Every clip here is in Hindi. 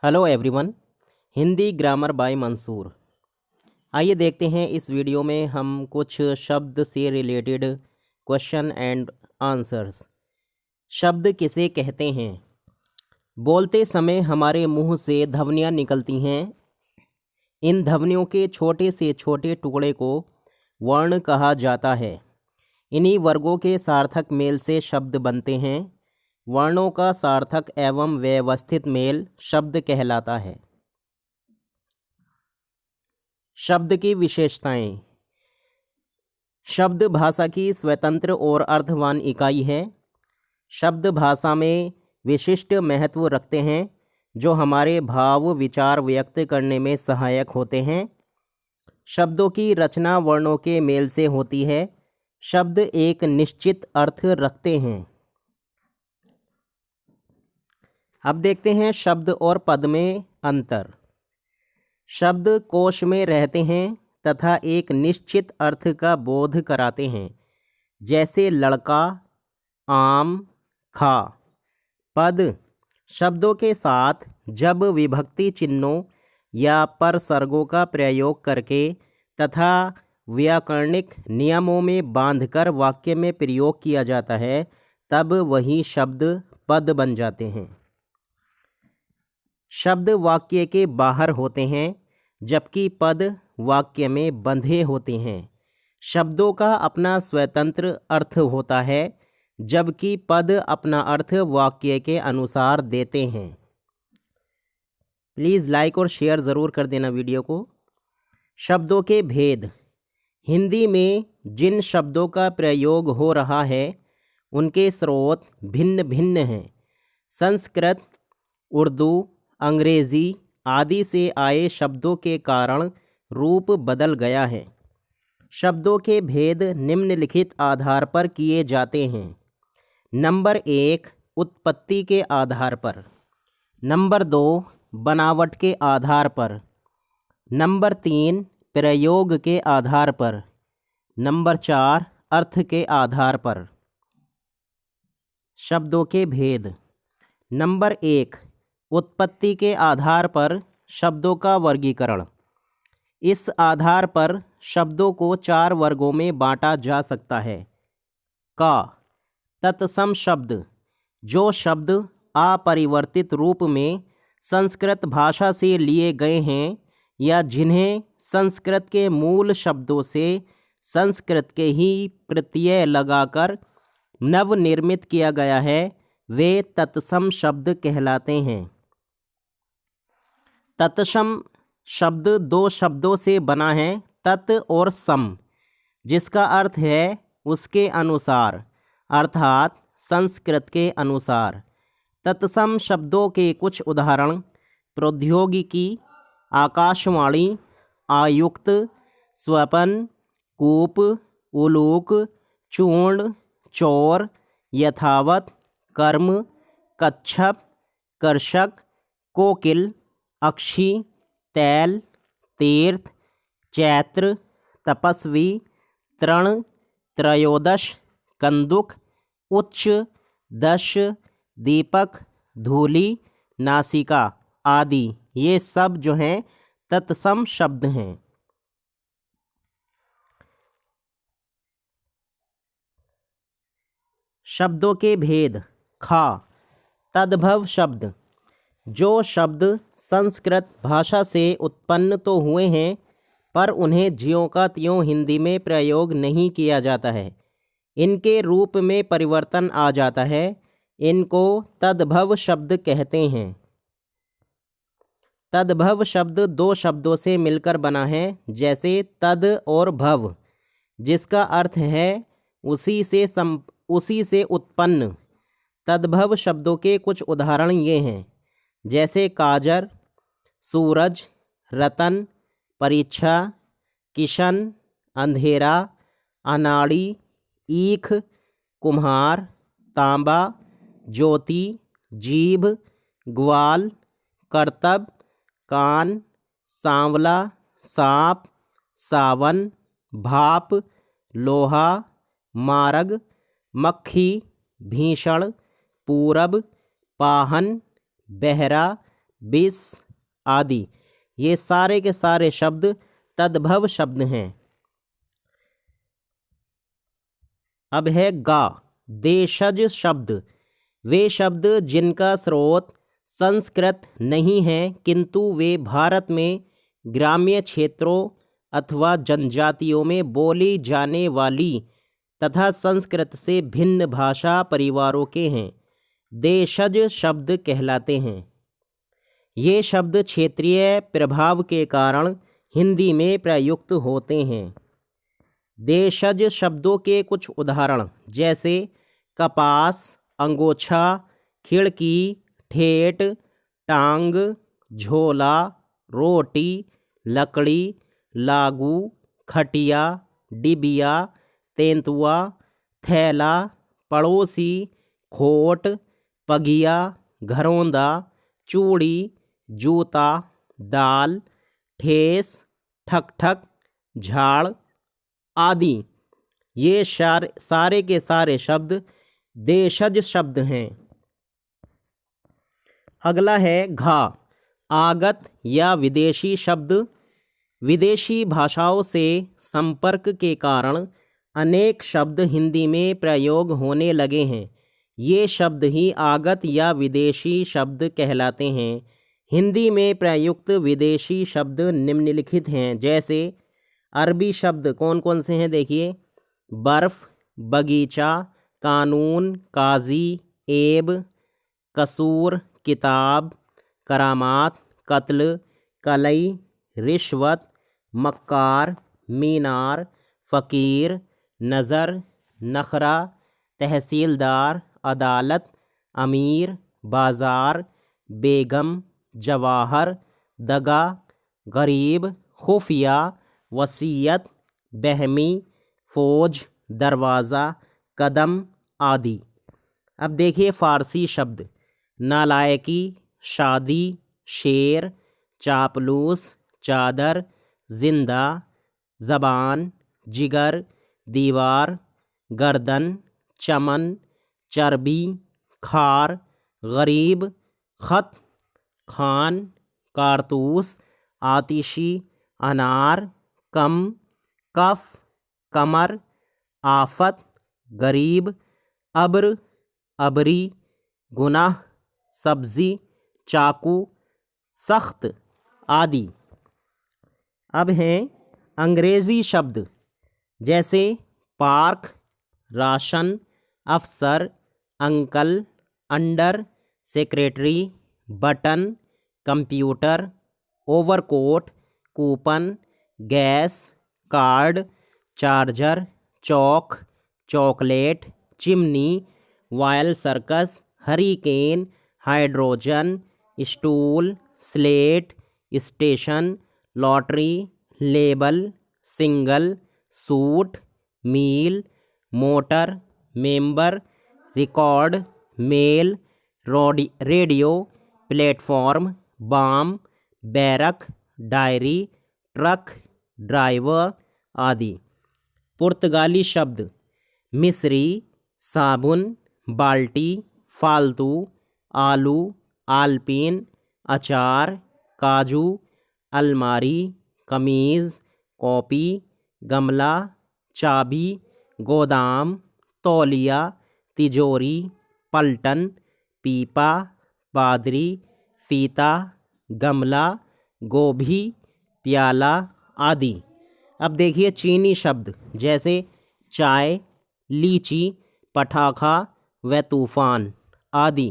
Hello everyone. Hindi grammar by Mansoor. आइए देखते हैं इस वीडियो में हम कुछ शब्द से रिलेटेड क्वेश्चन एंड आंसर्स। शब्द किसे कहते हैं? बोलते समय हमारे मुंह से ध्वनियाँ निकलती हैं। इन ध्वनियों के छोटे से छोटे टुकड़े को वर्ण कहा जाता है। इन्हीं वर्गों के सार्थक मेल से शब्द बनते हैं। वर्णों का सार्थक एवं व्यवस्थित मेल शब्द कहलाता है। शब्द की विशेषताएं। शब्द भाषा की स्वतंत्र और अर्थवान इकाई है। शब्द भाषा में विशिष्ट महत्व रखते हैं जो हमारे भाव विचार व्यक्त करने में सहायक होते हैं। शब्दों की रचना वर्णों के मेल से होती है। शब्द एक निश्चित अर्थ रखते हैं। अब देखते हैं शब्द और पद में अंतर। शब्द कोश में रहते हैं तथा एक निश्चित अर्थ का बोध कराते हैं, जैसे लड़का, आम, खा। पद शब्दों के साथ जब विभक्ति चिन्हों या परसर्गों का प्रयोग करके तथा व्याकरणिक नियमों में बांधकर वाक्य में प्रयोग किया जाता है, तब वही शब्द पद बन जाते हैं। शब्द वाक्य के बाहर होते हैं जबकि पद वाक्य में बंधे होते हैं। शब्दों का अपना स्वतंत्र अर्थ होता है जबकि पद अपना अर्थ वाक्य के अनुसार देते हैं। प्लीज़ लाइक और शेयर ज़रूर कर देना वीडियो को। शब्दों के भेद। हिंदी में जिन शब्दों का प्रयोग हो रहा है उनके स्रोत भिन्न भिन्न हैं। संस्कृत, उर्दू, अंग्रेज़ी आदि से आए शब्दों के कारण रूप बदल गया है। शब्दों के भेद निम्नलिखित आधार पर किए जाते हैं। नंबर 1 उत्पत्ति के आधार पर। नंबर 2 बनावट के आधार पर। नंबर 3 प्रयोग के आधार पर। नंबर 4 अर्थ के आधार पर। शब्दों के भेद। नंबर 1 उत्पत्ति के आधार पर शब्दों का वर्गीकरण। इस आधार पर शब्दों को 4 वर्गों में बांटा जा सकता है। का तत्सम शब्द, जो शब्द अपरिवर्तित रूप में संस्कृत भाषा से लिए गए हैं या जिन्हें संस्कृत के मूल शब्दों से संस्कृत के ही प्रत्यय लगाकर नवनिर्मित किया गया है, वे तत्सम शब्द कहलाते हैं। तत्सम शब्द 2 शब्दों से बना है, तत् और सम, जिसका अर्थ है उसके अनुसार, अर्थात संस्कृत के अनुसार। तत्सम शब्दों के कुछ उदाहरण प्रौद्योगिकी, आकाशवाणी, आयुक्त, स्वपन, कूप, उलूक, चूर्ण, चौर, यथावत, कर्म, कच्छप, कर्षक, कोकिल, अक्षी, तैल, तीर्थ, चैत्र, तपस्वी, तृण, त्रयोदश, कंदुक, उच्च, दश, दीपक, धूलि, नासिका आदि, ये सब जो हैं तत्सम शब्द हैं। शब्दों के भेद। खा तद्भव शब्द, जो शब्द संस्कृत भाषा से उत्पन्न तो हुए हैं पर उन्हें ज्यों का त्यों हिंदी में प्रयोग नहीं किया जाता है। इनके रूप में परिवर्तन आ जाता है। इनको तद्भव शब्द कहते हैं। तद्भव शब्द 2 शब्दों से मिलकर बना है, जैसे तद और भव, जिसका अर्थ है उसी से उत्पन्न। तद्भव शब्दों के कुछ उदाहरण ये हैं, जैसे काजर, सूरज, रतन, परीक्षा, किशन, अंधेरा, अनाड़ी, ईख, कुम्हार, तांबा, ज्योति, जीभ, ग्वाल, करतब, कान, सांवला, सांप, सावन, भाप, लोहा, मारग, मक्खी, भीषण, पूरब, पाहन, बहरा, बिस आदि, ये सारे के सारे शब्द तद्भव शब्द हैं। अब है गा, देशज शब्द, वे शब्द जिनका स्रोत संस्कृत नहीं है किंतु वे भारत में ग्राम्य क्षेत्रों अथवा जनजातियों में बोली जाने वाली तथा संस्कृत से भिन्न भाषा परिवारों के हैं, देशज शब्द कहलाते हैं। ये शब्द क्षेत्रीय प्रभाव के कारण हिंदी में प्रयुक्त होते हैं। देशज शब्दों के कुछ उदाहरण जैसे कपास, अंगोछा, खिड़की, ठेठ, टांग, झोला, रोटी, लकड़ी, लागू, खटिया, डिबिया, तेंतुआ, थैला, पड़ोसी, खोट, पगिया, घरौंदा, चूड़ी, जूता, दाल, ठेस, ठक, झाड़ आदि, ये सारे के सारे शब्द देशज शब्द हैं। अगला है घा, आगत या विदेशी शब्द, विदेशी भाषाओं से संपर्क के कारण अनेक शब्द हिंदी में प्रयोग होने लगे हैं। ये शब्द ही आगत या विदेशी शब्द कहलाते हैं। हिंदी में प्रयुक्त विदेशी शब्द निम्नलिखित हैं, जैसे अरबी शब्द कौन कौन से हैं देखिए, बर्फ़, बगीचा, कानून, काजी, एब, कसूर, किताब, करामात, कत्ल, कलई, रिश्वत, मक्कार, मीनार, फ़कीर, नज़र, नखरा, तहसीलदार, अदालत, अमीर, बाज़ार, बेगम, जवाहर, दगा, गरीब, खुफिया, वसीयत, बहमी, फ़ौज, दरवाज़ा, कदम आदि। अब देखिए फ़ारसी शब्द, नालायकी, शादी, शेर, चापलूस, चादर, जिंदा, ज़बान, जिगर, दीवार, गर्दन, चमन, चर्बी, खार, गरीब, ख़त, खान, कारतूस, आतिशी, अनार, कम, कफ, कमर, आफत, गरीब, अब्र, अबरी, गुनाह, सब्ज़ी, चाकू, सख्त आदि। अब हैं अंग्रेज़ी शब्द जैसे पार्क, राशन, अफसर, uncle, under, secretary, button, computer, overcoat, coupon, gas, card, charger, चौक, chocolate, chimney, voile circus, hurricane, hydrogen, stool, slate, station, lottery, label, single, suit, mile, motor, member, record, mail, radio, platform, balm, barrack, diary, truck, driver आदि। पुर्तगाली शब्द मिस्री, साबुन, बाल्टी, फालतू, आलू, आलपीन, अचार, काजू, अलमारी, कमीज़, कॉपी, गमला, चाबी, गोदाम, तौलिया, तिजोरी, पलटन, पीपा, पादरी, फीता, गमला, गोभी, प्याला आदि। अब देखिए चीनी शब्द जैसे चाय, लीची, पटाखा व तूफ़ान आदि।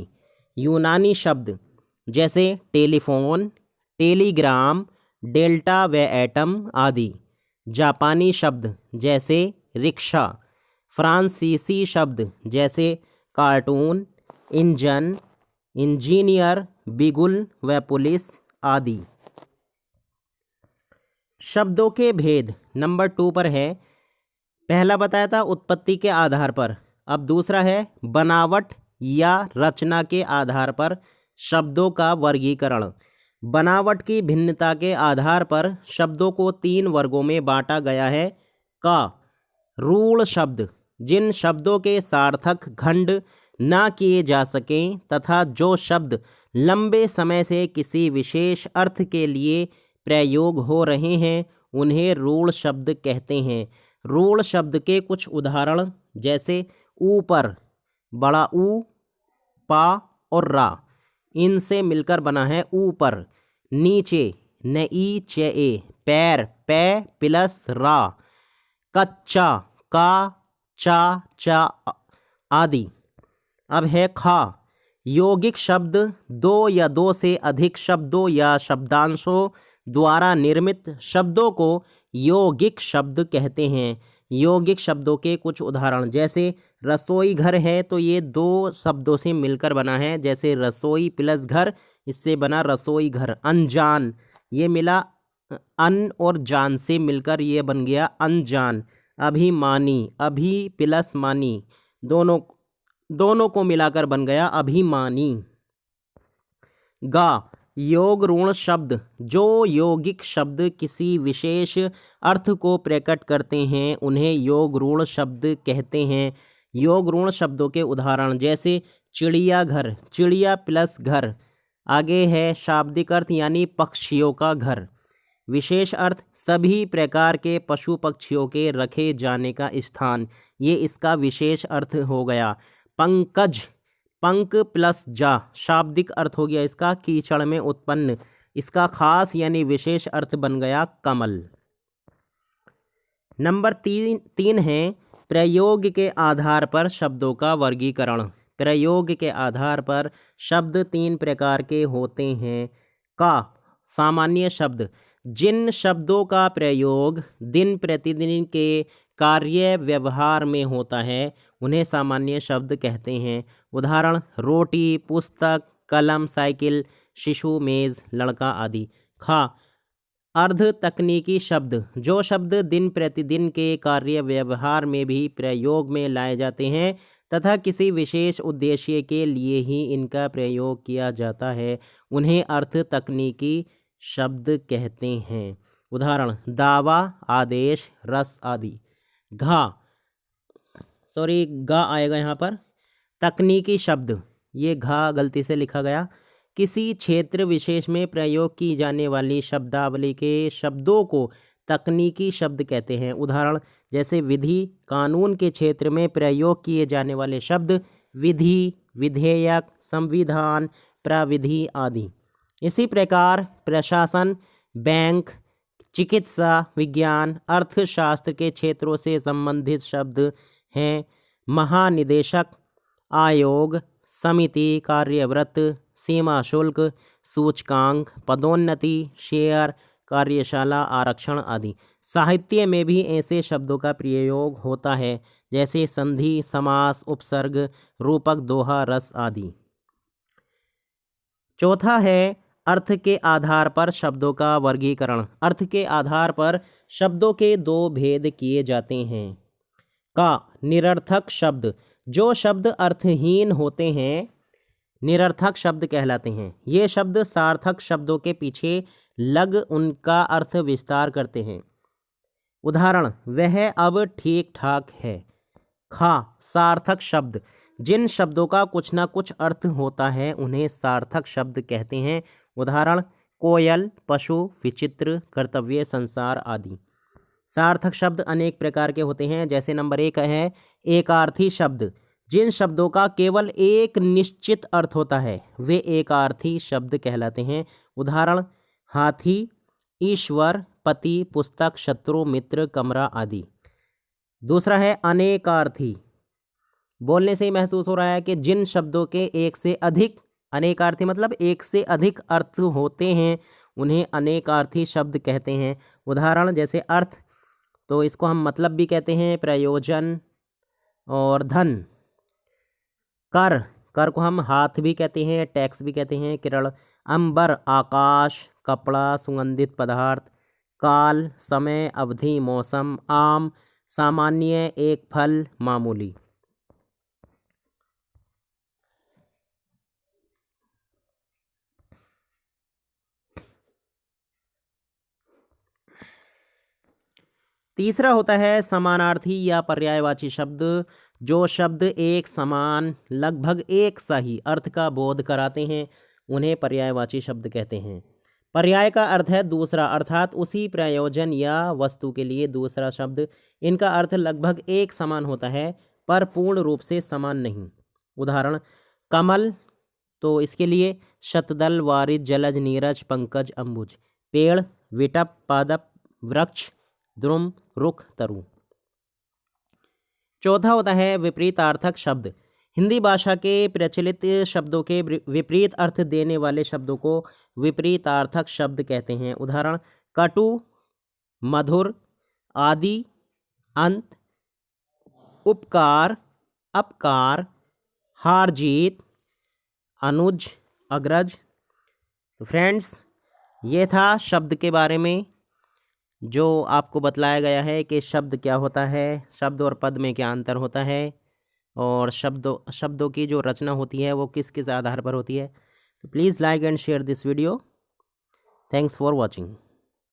यूनानी शब्द जैसे टेलीफोन, टेलीग्राम, डेल्टा व एटम आदि। जापानी शब्द जैसे रिक्शा। फ्रांसीसी शब्द जैसे कार्टून, इंजन, इंजीनियर, बिगुल व पुलिस आदि। शब्दों के भेद नंबर 2 पर है। पहला बताया था उत्पत्ति के आधार पर, अब दूसरा है बनावट या रचना के आधार पर शब्दों का वर्गीकरण। बनावट की भिन्नता के आधार पर शब्दों को 3 वर्गों में बांटा गया है। का रूढ़ शब्द, जिन शब्दों के सार्थक खंड ना किए जा सकें तथा जो शब्द लंबे समय से किसी विशेष अर्थ के लिए प्रयोग हो रहे हैं उन्हें रूढ़ शब्द कहते हैं। रूढ़ शब्द के कुछ उदाहरण जैसे ऊपर, बड़ा ऊ, पा और रा, इनसे मिलकर बना है ऊपर। नीचे, नई चे ए, पैर, पै प्लस रा। कच्चा, का, चा, चा आदि। अब है खा। यौगिक शब्द दो या दो से अधिक शब्दों या शब्दांशों द्वारा निर्मित शब्दों को यौगिक शब्द कहते हैं। यौगिक शब्दों के कुछ उदाहरण जैसे रसोई घर है तो ये दो शब्दों से मिलकर बना है, जैसे रसोई प्लस घर, इससे बना रसोई घर। अनजान, ये मिला अन और जान से मिलकर ये बन गया अनजान। अभिमानी, अभी प्लस मानी, दोनों को मिलाकर बन गया अभिमानी। गा, योग ऋण शब्द जो यौगिक शब्द किसी विशेष अर्थ को प्रकट करते हैं उन्हें योग ऋण शब्द कहते हैं। योग ऋण शब्दों के उदाहरण जैसे चिड़ियाघर, चिड़िया प्लस घर। आगे है शाब्दिक अर्थ यानी पक्षियों का घर। विशेष अर्थ सभी प्रकार के पशु पक्षियों के रखे जाने का स्थान, ये इसका विशेष अर्थ हो गया। पंकज, पंक प्लस जा, शाब्दिक अर्थ हो गया इसका कीचड़ में उत्पन्न, इसका खास यानी विशेष अर्थ बन गया कमल। नंबर तीन है प्रयोग के आधार पर शब्दों का वर्गीकरण। प्रयोग के आधार पर शब्द तीन प्रकार के होते हैं। का, सामान्य शब्द, जिन शब्दों का प्रयोग दिन प्रतिदिन के कार्य व्यवहार में होता है उन्हें सामान्य शब्द कहते हैं। उदाहरण रोटी, पुस्तक, कलम, साइकिल, शिशु, मेज़, लड़का आदि। खा, अर्ध तकनीकी शब्द, जो शब्द दिन प्रतिदिन के कार्य व्यवहार में भी प्रयोग में लाए जाते हैं तथा किसी विशेष उद्देश्य के लिए ही इनका प्रयोग किया जाता है उन्हें अर्थ तकनीकी शब्द कहते हैं। उदाहरण दावा, आदेश, रस आदि। गा आएगा यहाँ पर। तकनीकी शब्द, ये घा गलती से लिखा गया। किसी क्षेत्र विशेष में प्रयोग की जाने वाली शब्दावली के शब्दों को तकनीकी शब्द कहते हैं। उदाहरण जैसे विधि, कानून के क्षेत्र में प्रयोग किए जाने वाले शब्द विधि, विधेयक, संविधान, प्रविधि आदि। इसी प्रकार प्रशासन, बैंक, चिकित्सा, विज्ञान, अर्थशास्त्र के क्षेत्रों से संबंधित शब्द हैं महानिदेशक, आयोग, समिति, कार्यव्रत, सीमा शुल्क, सूचकांक, पदोन्नति, शेयर, कार्यशाला, आरक्षण आदि। साहित्य में भी ऐसे शब्दों का प्रयोग होता है जैसे संधि, समास, उपसर्ग, रूपक, दोहा, रस आदि। चौथा है अर्थ के आधार पर शब्दों का वर्गीकरण। अर्थ के आधार पर शब्दों के दो भेद किए जाते हैं। का, निरर्थक शब्द, जो शब्द अर्थहीन होते हैं निरर्थक शब्द कहलाते हैं। ये शब्द सार्थक शब्दों के पीछे लग उनका अर्थ विस्तार करते हैं। उदाहरण वह अब ठीक ठाक है। खा, सार्थक शब्द, जिन शब्दों का कुछ ना कुछ अर्थ होता है उन्हें सार्थक शब्द कहते हैं। उदाहरण कोयल, पशु, विचित्र, कर्तव्य, संसार आदि। सार्थक शब्द अनेक प्रकार के होते हैं जैसे नंबर 1 है एकार्थी शब्द, जिन शब्दों का केवल एक निश्चित अर्थ होता है वे एकार्थी शब्द कहलाते हैं। उदाहरण हाथी, ईश्वर, पति, पुस्तक, शत्रु, मित्र, कमरा आदि। दूसरा है अनेकार्थी, बोलने से ही महसूस हो रहा है कि जिन शब्दों के एक से अधिक, अनेकार्थी मतलब एक से अधिक अर्थ होते हैं उन्हें अनेकार्थी शब्द कहते हैं। उदाहरण जैसे अर्थ, तो इसको हम मतलब भी कहते हैं, प्रयोजन और धन। कर, कर को हम हाथ भी कहते हैं, टैक्स भी कहते हैं, किरण। अंबर, आकाश, कपड़ा, सुगंधित पदार्थ। काल, समय, अवधि, मौसम। आम, सामान्य, एक फल, मामूली। तीसरा होता है समानार्थी या पर्यायवाची शब्द। जो शब्द एक समान लगभग एक सा ही अर्थ का बोध कराते हैं उन्हें पर्यायवाची शब्द कहते हैं। पर्याय का अर्थ है दूसरा, अर्थात उसी प्रयोजन या वस्तु के लिए दूसरा शब्द। इनका अर्थ लगभग एक समान होता है पर पूर्ण रूप से समान नहीं। उदाहरण कमल, तो इसके लिए शतदल, वारिद, जलज, नीरज, पंकज, अंबुज। पेड़, विटप, पादप, वृक्ष, द्रुम, रुख, तरु। चौथा होता है विपरीतार्थक शब्द। हिंदी भाषा के प्रचलित शब्दों के विपरीत अर्थ देने वाले शब्दों को विपरीतार्थक शब्द कहते हैं। उदाहरण कटु, मधुर, आदि, अंत, उपकार, अपकार, हार जीत, अनुज, अग्रज। तो फ्रेंड्स, ये था शब्द के बारे में जो आपको बतलाया गया है कि शब्द क्या होता है, शब्द और पद में क्या अंतर होता है, और शब्दों की जो रचना होती है वो किस किस आधार पर होती है। तो please like and share this video. Thanks for watching.